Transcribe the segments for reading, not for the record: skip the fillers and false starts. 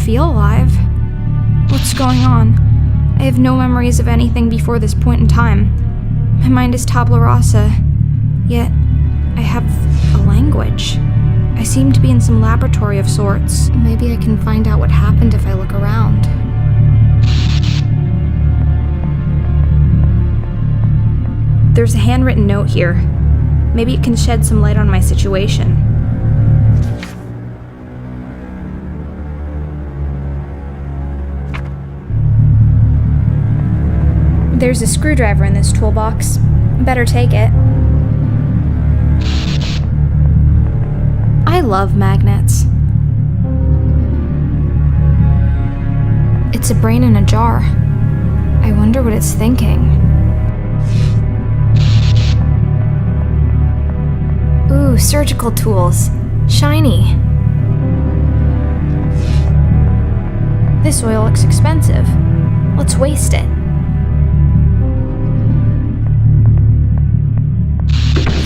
feel alive. What's going on? I have no memories of anything before this point in time. My mind is tabula rasa, yet I have a language. I seem to be in some laboratory of sorts. Maybe I can find out what happened if I look around. There's a handwritten note here. Maybe it can shed some light on my situation. There's a screwdriver in this toolbox. Better take it. I love magnets. It's a brain in a jar. I wonder what it's thinking. Ooh, surgical tools. Shiny. This oil looks expensive. Let's waste it.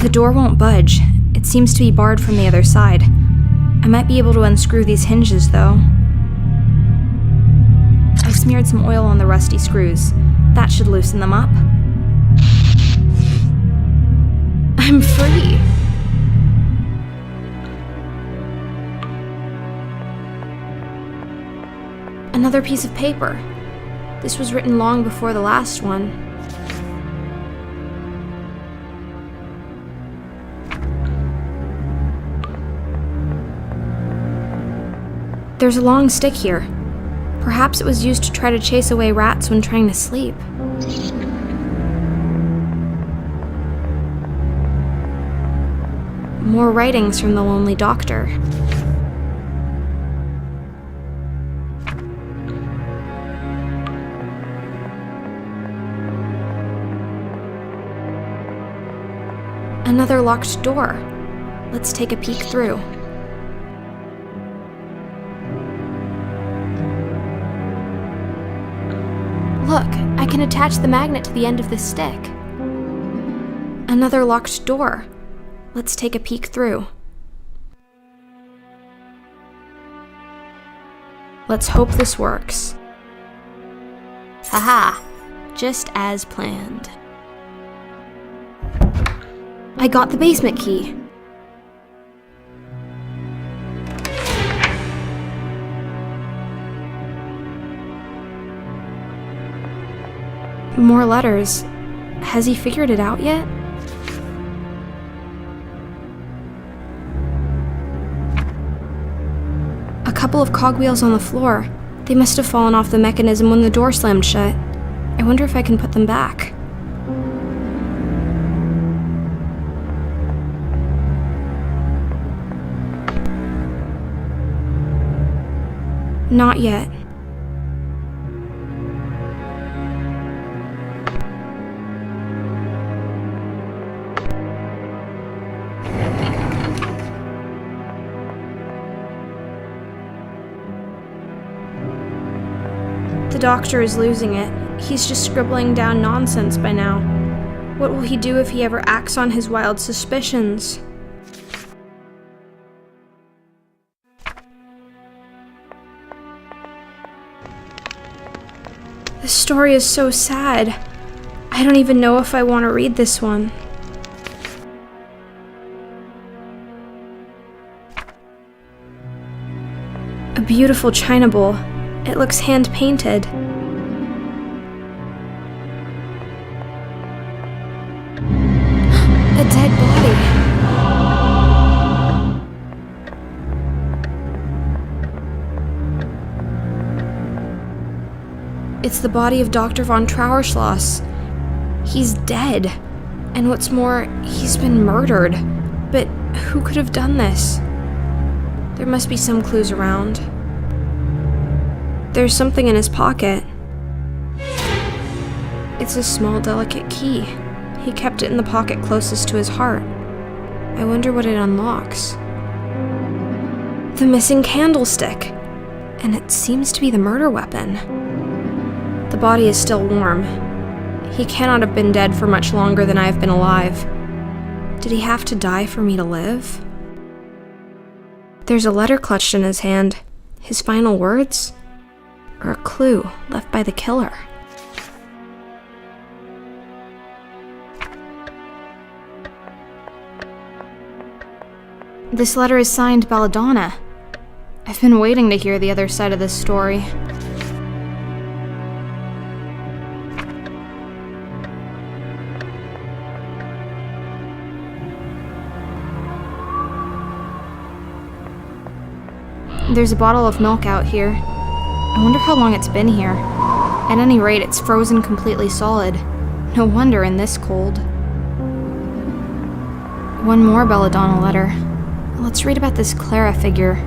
The door won't budge. It seems to be barred from the other side. I might be able to unscrew these hinges, though. I've smeared some oil on the rusty screws. That should loosen them up. I'm free! Another piece of paper. This was written long before the last one. There's a long stick here. Perhaps it was used to try to chase away rats when trying to sleep. More writings from the lonely doctor. Another locked door. Let's take a peek through. Look, I can attach the magnet to the end of this stick. Another locked door. Let's take a peek through. Let's hope this works. Haha, just as planned. I got the basement key. More letters. Has he figured it out yet? A couple of cogwheels on the floor. They must have fallen off the mechanism when the door slammed shut. I wonder if I can put them back. Not yet. The doctor is losing it. He's just scribbling down nonsense by now. What will he do if he ever acts on his wild suspicions? The story is so sad. I don't even know if I want to read this one. A beautiful china bowl. It looks hand-painted. A dead body. It's the body of Dr. von Trauerschloss. He's dead. And what's more, he's been murdered. But who could have done this? There must be some clues around. There's something in his pocket. It's a small, delicate key. He kept it in the pocket closest to his heart. I wonder what it unlocks. The missing candlestick. And it seems to be the murder weapon. The body is still warm. He cannot have been dead for much longer than I have been alive. Did he have to die for me to live? There's a letter clutched in his hand. His final words? Or a clue left by the killer? This letter is signed Belladonna. I've been waiting to hear the other side of this story. There's a bottle of milk out here. I wonder how long it's been here. At any rate, it's frozen completely solid. No wonder in this cold. One more Belladonna letter. Let's read about this Clara figure.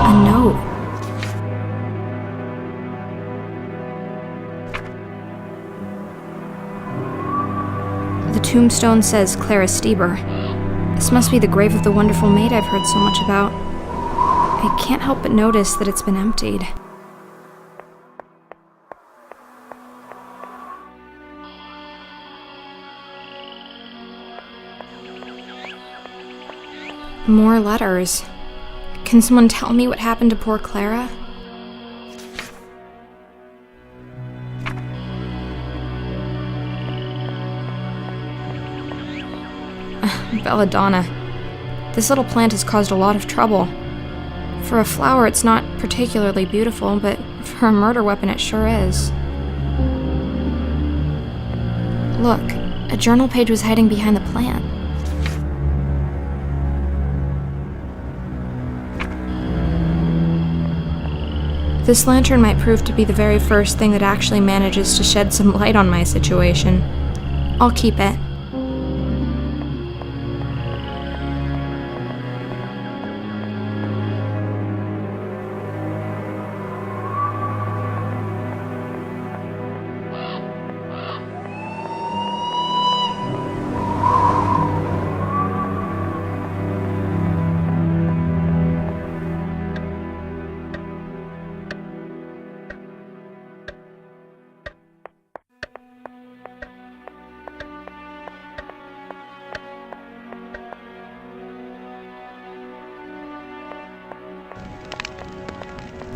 A note. The tombstone says Clara Stieber. This must be the grave of the wonderful maid I've heard so much about. I can't help but notice that it's been emptied. More letters. Can someone tell me what happened to poor Clara? Belladonna. This little plant has caused a lot of trouble. For a flower, it's not particularly beautiful, but for a murder weapon, it sure is. Look, a journal page was hiding behind the plant. This lantern might prove to be the very first thing that actually manages to shed some light on my situation. I'll keep it.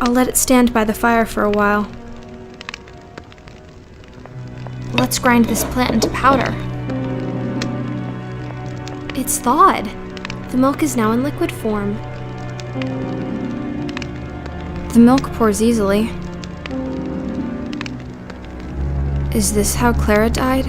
I'll let it stand by the fire for a while. Let's grind this plant into powder. It's thawed. The milk is now in liquid form. The milk pours easily. Is this how Clara died?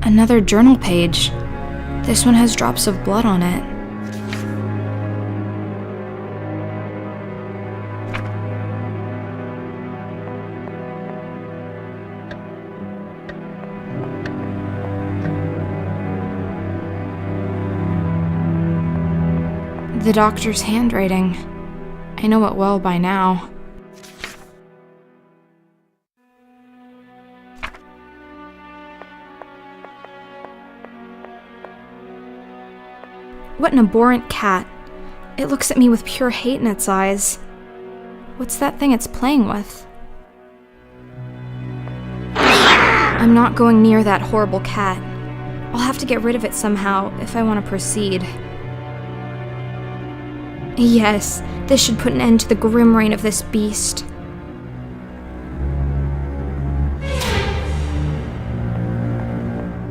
Another journal page. This one has drops of blood on it. The doctor's handwriting. I know it well by now. What an abhorrent cat. It looks at me with pure hate in its eyes. What's that thing it's playing with? I'm not going near that horrible cat. I'll have to get rid of it somehow if I want to proceed. Yes, this should put an end to the grim reign of this beast.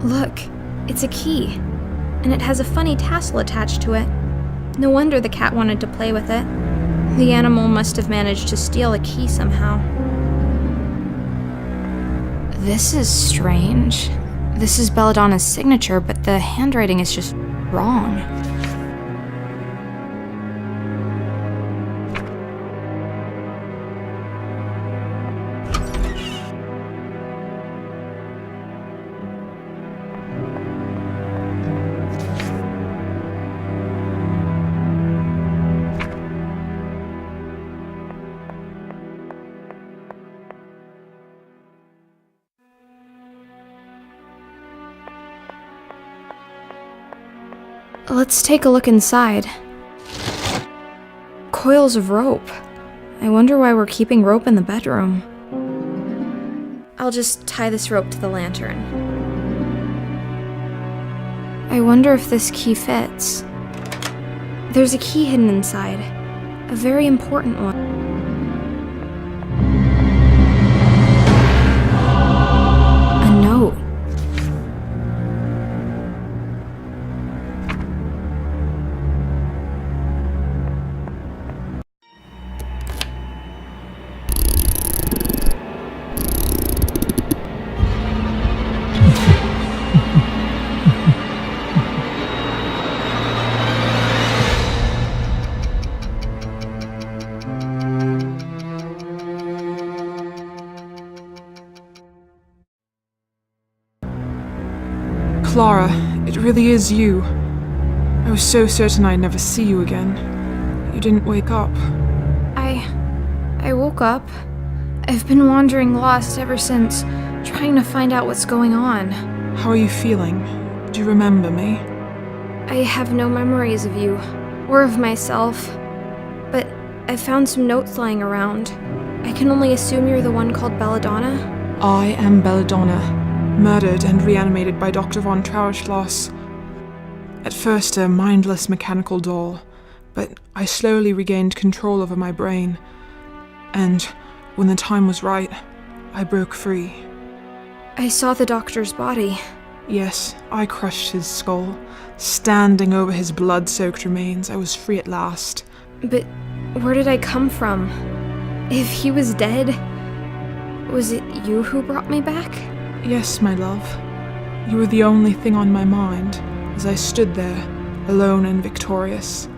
Look, it's a key, and it has a funny tassel attached to it. No wonder the cat wanted to play with it. The animal must have managed to steal a key somehow. This is strange. This is Belladonna's signature, but the handwriting is just wrong. Let's take a look inside. Coils of rope. I wonder why we're keeping rope in the bedroom. I'll just tie this rope to the lantern. I wonder if this key fits. There's a key hidden inside. A very important one. A note. Clara, it really is you. I was so certain I'd never see you again. You didn't wake up. I woke up. I've been wandering lost ever since, trying to find out what's going on. How are you feeling? Do you remember me? I have no memories of you, or of myself, but I found some notes lying around. I can only assume you're the one called Belladonna? I am Belladonna, murdered and reanimated by Dr. von Trauerschloss. At first a mindless mechanical doll, but I slowly regained control over my brain, and when the time was right, I broke free. I saw the doctor's body. Yes, I crushed his skull. Standing over his blood-soaked remains, I was free at last. But where did I come from? If he was dead, was it you who brought me back? Yes, my love. You were the only thing on my mind as I stood there, alone and victorious.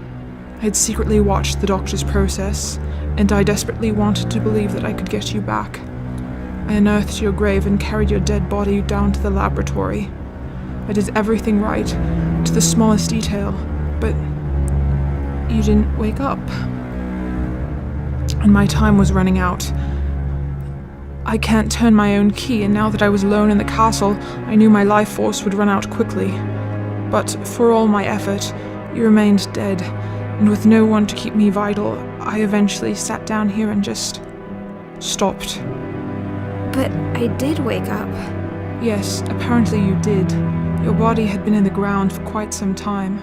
I had secretly watched the doctor's process, and I desperately wanted to believe that I could get you back. I unearthed your grave and carried your dead body down to the laboratory. I did everything right, to the smallest detail, but you didn't wake up. And my time was running out. I can't turn my own key, and now that I was alone in the castle, I knew my life force would run out quickly. But for all my effort, you remained dead, and with no one to keep me vital, I eventually sat down here and just stopped. But I did wake up. Yes, apparently you did. Your body had been in the ground for quite some time.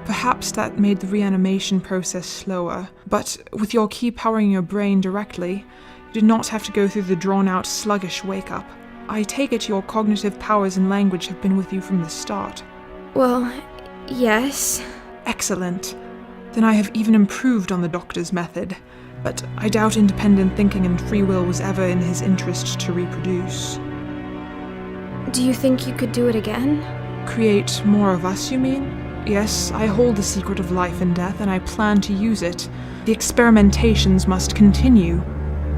Perhaps that made the reanimation process slower, but with your key powering your brain directly, you did not have to go through the drawn-out, sluggish wake-up. I take it your cognitive powers and language have been with you from the start. Well, yes. Excellent. Then I have even improved on the doctor's method, but I doubt independent thinking and free will was ever in his interest to reproduce. Do you think you could do it again? Create more of us, you mean? Yes, I hold the secret of life and death, and I plan to use it. The experimentations must continue.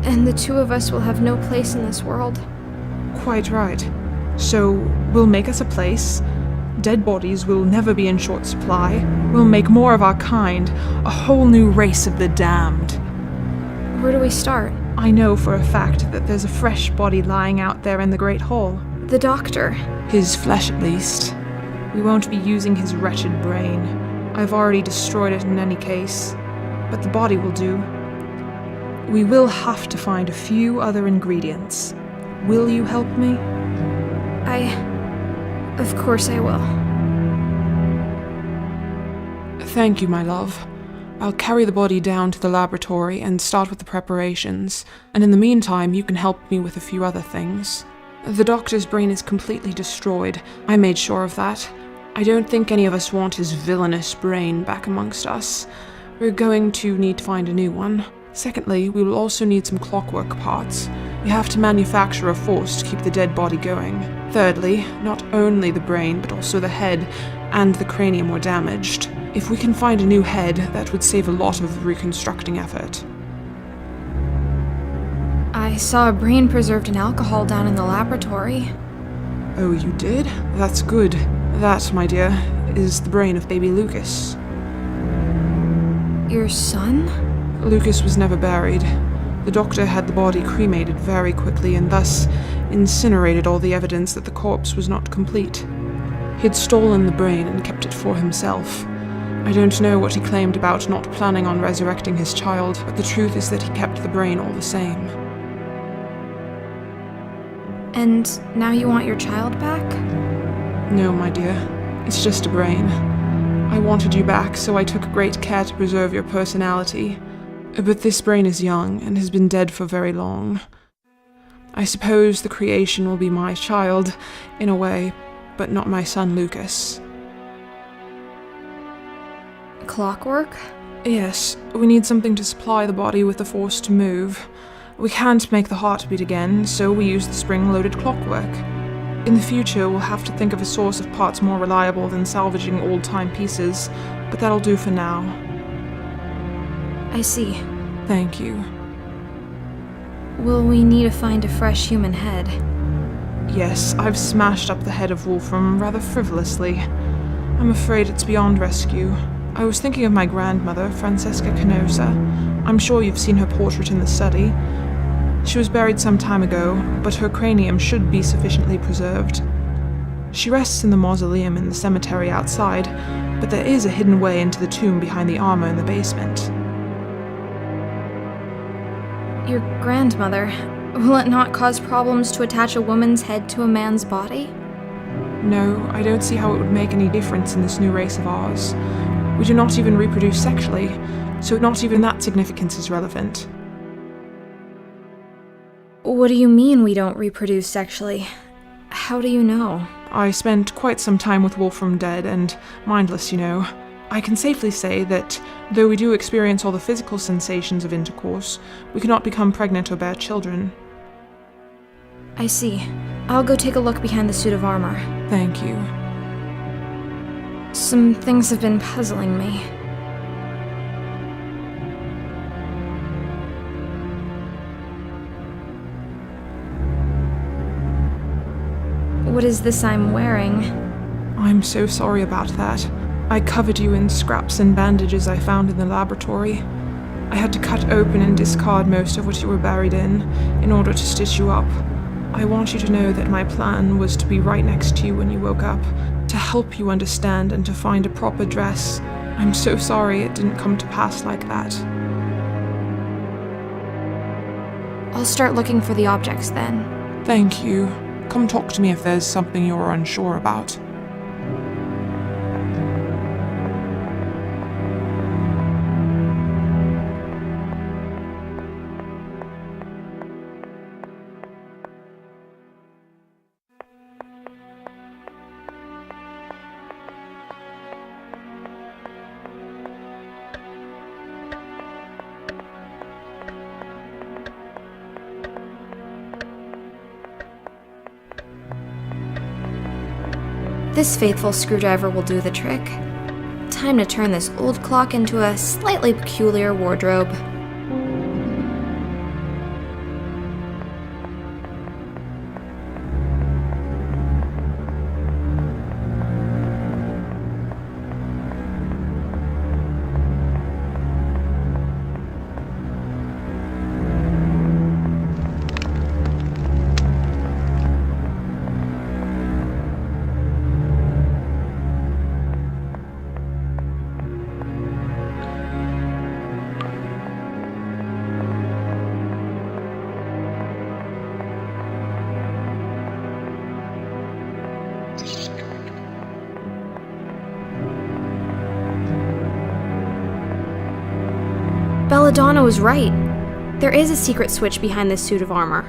And the two of us will have no place in this world. Quite right. So, we'll make us a place. Dead bodies will never be in short supply. We'll make more of our kind, a whole new race of the damned. Where do we start? I know for a fact that there's a fresh body lying out there in the Great Hall. The doctor. His flesh, at least. We won't be using his wretched brain. I've already destroyed it in any case. But the body will do. We will have to find a few other ingredients. Will you help me? Of course I will. Thank you, my love. I'll carry the body down to the laboratory and start with the preparations, and in the meantime you can help me with a few other things. The doctor's brain is completely destroyed. I made sure of that. I don't think any of us want his villainous brain back amongst us. We're going to need to find a new one. Secondly, we will also need some clockwork parts. We have to manufacture a force to keep the dead body going. Thirdly, not only the brain, but also the head and the cranium were damaged. If we can find a new head, that would save a lot of reconstructing effort. I saw a brain preserved in alcohol down in the laboratory. Oh, you did? That's good. That, my dear, is the brain of baby Lucas. Your son? Lucas was never buried. The doctor had the body cremated very quickly and thus incinerated all the evidence that the corpse was not complete. He'd stolen the brain and kept it for himself. I don't know what he claimed about not planning on resurrecting his child, but the truth is that he kept the brain all the same. And now you want your child back? No, my dear. It's just a brain. I wanted you back, so I took great care to preserve your personality. But this brain is young and has been dead for very long. I suppose the creation will be my child, in a way, but not my son Lucas. Clockwork? Yes, we need something to supply the body with the force to move. We can't make the heart beat again, so we use the spring-loaded clockwork. In the future, we'll have to think of a source of parts more reliable than salvaging old-time pieces, but that'll do for now. I see. Thank you. Will we need to find a fresh human head? Yes, I've smashed up the head of Wolfram rather frivolously. I'm afraid it's beyond rescue. I was thinking of my grandmother, Francesca Canosa. I'm sure you've seen her portrait in the study. She was buried some time ago, but her cranium should be sufficiently preserved. She rests in the mausoleum in the cemetery outside, but there is a hidden way into the tomb behind the armor in the basement. Your grandmother. Will it not cause problems to attach a woman's head to a man's body? No, I don't see how it would make any difference in this new race of ours. We do not even reproduce sexually, so not even that significance is relevant. What do you mean we don't reproduce sexually? How do you know? I spent quite some time with Wolfram dead and mindless, you know. I can safely say that, though we do experience all the physical sensations of intercourse, we cannot become pregnant or bear children. I see. I'll go take a look behind the suit of armor. Thank you. Some things have been puzzling me. What is this I'm wearing? I'm so sorry about that. I covered you in scraps and bandages I found in the laboratory. I had to cut open and discard most of what you were buried in order to stitch you up. I want you to know that my plan was to be right next to you when you woke up, to help you understand and to find a proper dress. I'm so sorry it didn't come to pass like that. I'll start looking for the objects then. Thank you. Come talk to me if there's something you're unsure about. This faithful screwdriver will do the trick. Time to turn this old clock into a slightly peculiar wardrobe. Belladonna was right. There is a secret switch behind this suit of armor.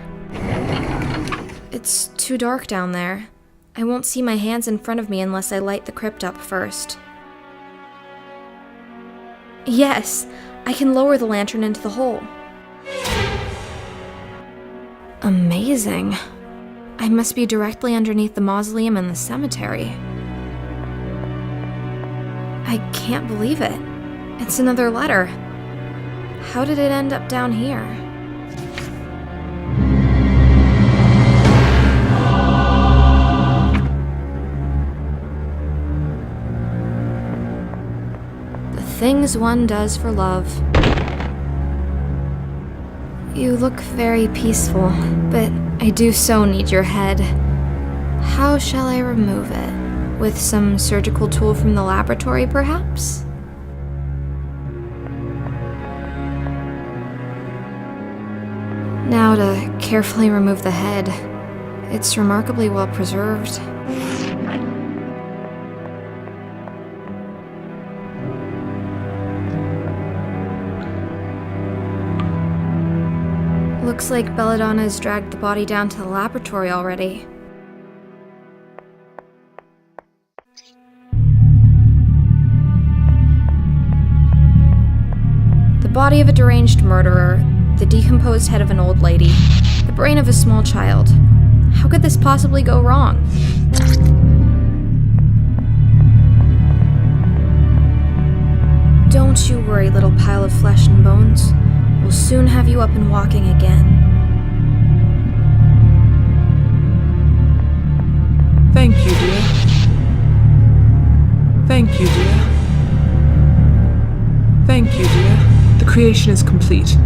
It's too dark down there. I won't see my hands in front of me unless I light the crypt up first. Yes, I can lower the lantern into the hole. Amazing. I must be directly underneath the mausoleum in the cemetery. I can't believe it. It's another letter. How did it end up down here? The things one does for love. You look very peaceful, but I do so need your head. How shall I remove it? With some surgical tool from the laboratory, perhaps? Now to carefully remove the head. It's remarkably well preserved. Looks like Belladonna has dragged the body down to the laboratory already. The body of a deranged murderer, the decomposed head of an old lady, the brain of a small child. How could this possibly go wrong? Don't you worry, little pile of flesh and bones. We'll soon have you up and walking again. Thank you, dear. Thank you, dear. Thank you, dear. The creation is complete.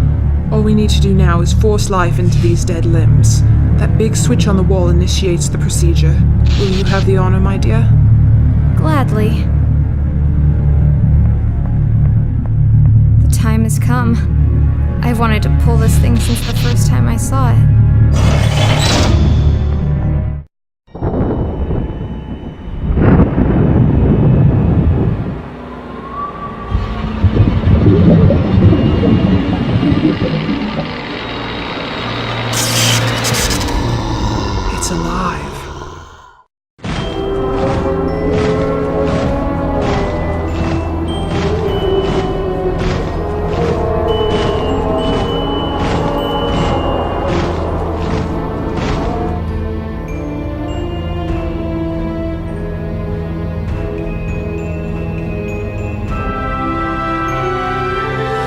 All we need to do now is force life into these dead limbs. That big switch on the wall initiates the procedure. Will you have the honor, my dear? Gladly. The time has come. I've wanted to pull this thing since the first time I saw it.